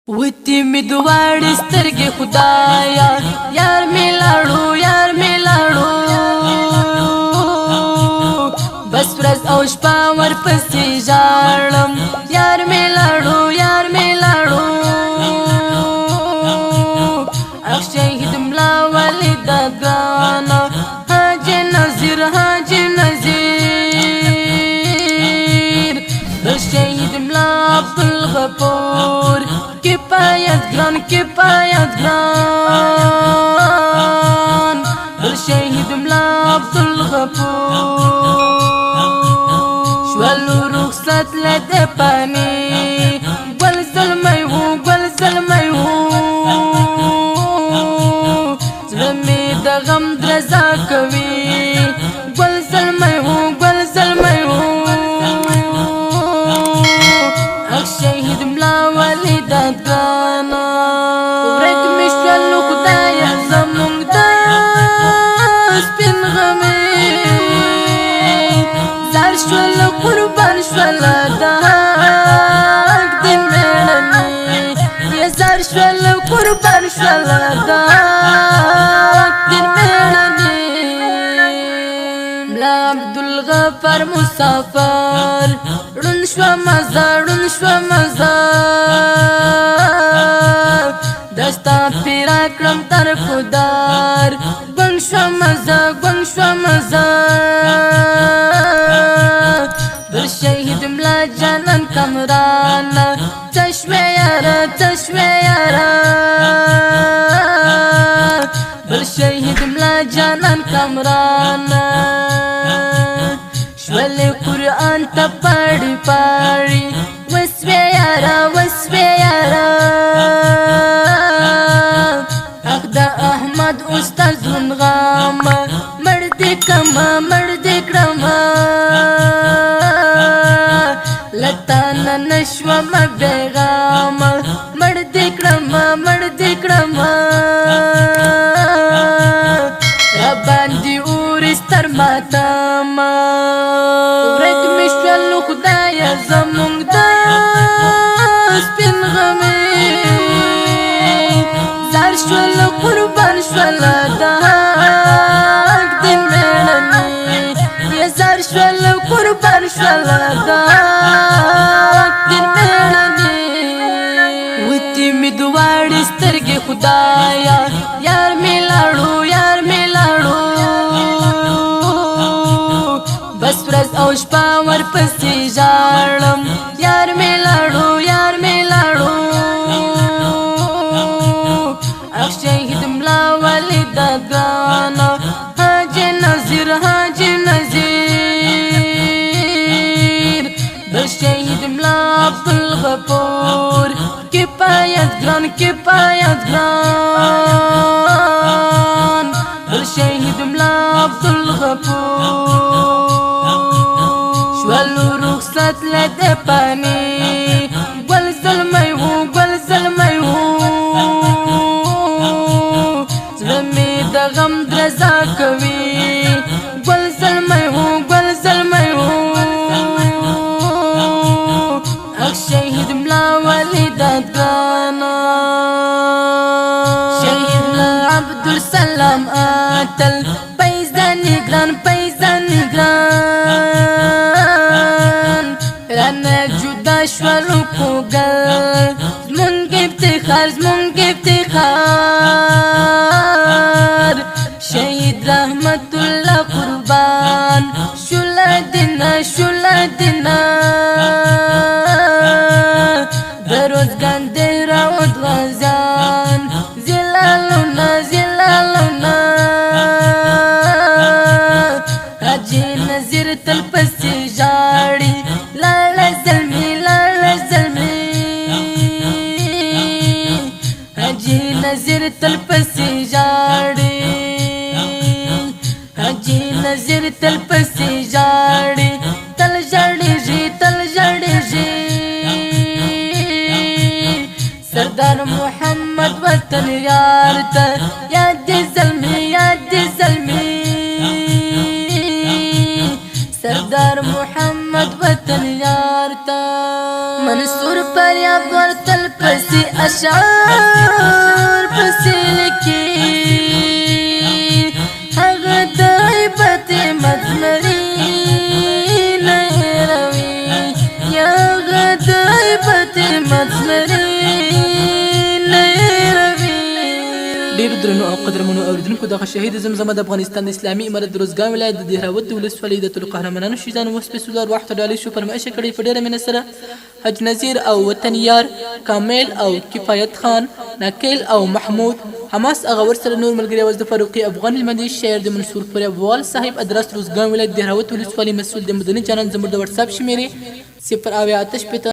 وتی می دواړې سترګې خدایا یار می لاړو یار می لاړو بس ورځ او شپه ورپسې ژاړم یار می لاړو یار می لاړو اخ شهید ملا والد ګانا حاجی نذیر بل شهید ملا عبدالغفور کفایت گران بل شهید ملا عبدالغفور شوالو رخصت لده پانی گل ظلمی ہو زلمی دا غم درزا کوي گل ظلمی ہو اخ شهید ملا والدات گانا ورک مشوالو خدایا زمونگ دا سپین غمی زار شوالو قربان شوالا دا حق دین میڑنی یہ زار شوالو قربان شوالا دا حق دین میڑنی ملا عبدالغفار مسافر رن شوا مزا دستا پیرا کرم تر خدار گن شوا مزا بر شهید ملا جانان کمران چشم یارا بر شهید ملا جانان کمران شول قرآن تا پاڑی وسوی یارا اخ دا احمد استاد زنغام مرد کما لتانا نشوا مبیغام مرد کرما رباندی اورستر ماتاما ورک مشوالو خدایا زمونگ دا سپین غمی زار شوالو قربان شوالا دا حق دین میڑنی یہ زار شوالو قربان شوالا دا حق دین میڑنی وتی می دواړې سترګې خدایا یار می لاړو بس ورځ او شپه ورپسې ژاړم یار می لاړو اخ شهید ملا والد ګانا حاجی نذیر بل شهید ملا عبدالغفور کفایت گران بل شهید ملا عبدالغفور شوالو رخصت لده پانی گل ظلمی ہو زلمی دا غم درزا کوي گل ظلمی ہو اخ شهید ملا والدات گانا شهید ملا عبدالسلام آتل پیزانی گران رانا جدا شوالو کوگل زمونگ افتخار شهید رحمت اللہ قربان شولا دینا دروزگان دیرا ود غزان زلالونا حاجی نذیر تل پسی جاڑی لالا زلمی حاجی نذیر تل پسی جاڑی تل جاڑی جی سردار محمد وطن یار تا یاد زلمی سردار محمد وطن یار تا منصور فریاد ورتل پسی اشعار پسی لکی هغه د عیبت مزمری نیروی یا هغه د عیبت مزمری ډیر درنو او قدرمنو اوریدونکو دغه شهید زمزمه د افغانستان د اسلامي امارت د روزګان ولایت د دهراوت د ولسوالۍ د ټولو قهرمانانو شهیدانو وسپېڅلو ارواحو ته ډالۍ شو فرمایشه کړې په ډېره مینه سره حج نذیر او وطن یار کامل او کفایت خان نکیل او محمود حماس هغه ورسره نور ملګري اوس د فاروقي افغان هلمندي شاعر د منصور پوریوال صاحب ادرس روزګان ولایت دهراوت ولسوالۍ مسؤل د مدني چانل زموږ د واتساپ شمیرې 0 اویا 8